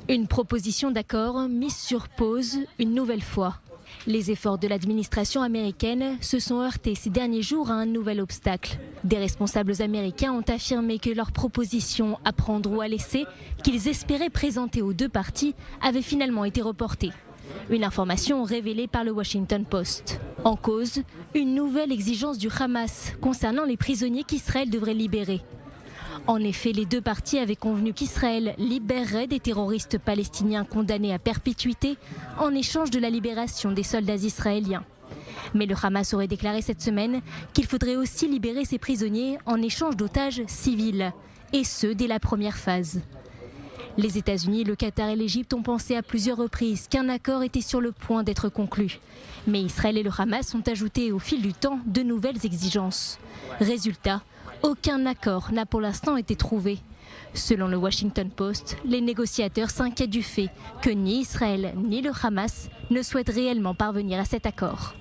Une proposition d'accord mise sur pause une nouvelle fois. Les efforts de l'administration américaine se sont heurtés ces derniers jours à un nouvel obstacle. Des responsables américains ont affirmé que leur proposition à prendre ou à laisser, qu'ils espéraient présenter aux deux parties, avait finalement été reportée. Une information révélée par le Washington Post. En cause, une nouvelle exigence du Hamas concernant les prisonniers qu'Israël devrait libérer. En effet, les deux parties avaient convenu qu'Israël libérerait des terroristes palestiniens condamnés à perpétuité en échange de la libération des soldats israéliens. Mais le Hamas aurait déclaré cette semaine qu'il faudrait aussi libérer ces prisonniers en échange d'otages civils, et ce dès la première phase. Les États-Unis, le Qatar et l'Égypte ont pensé à plusieurs reprises qu'un accord était sur le point d'être conclu. Mais Israël et le Hamas ont ajouté au fil du temps de nouvelles exigences. Résultat, aucun accord n'a pour l'instant été trouvé. Selon le Washington Post, les négociateurs s'inquiètent du fait que ni Israël ni le Hamas ne souhaitent réellement parvenir à cet accord.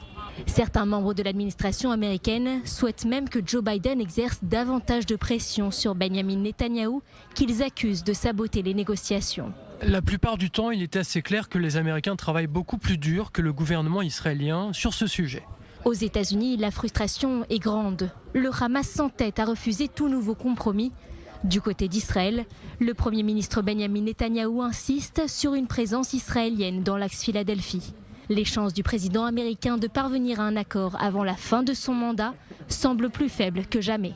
Certains membres de l'administration américaine souhaitent même que Joe Biden exerce davantage de pression sur Benjamin Netanyahou, qu'ils accusent de saboter les négociations. La plupart du temps, il était assez clair que les Américains travaillent beaucoup plus dur que le gouvernement israélien sur ce sujet. Aux États-Unis, la frustration est grande. Le Hamas s'entête à refuser tout nouveau compromis. Du côté d'Israël, le Premier ministre Benjamin Netanyahou insiste sur une présence israélienne dans l'axe Philadelphie. Les chances du président américain de parvenir à un accord avant la fin de son mandat semblent plus faibles que jamais.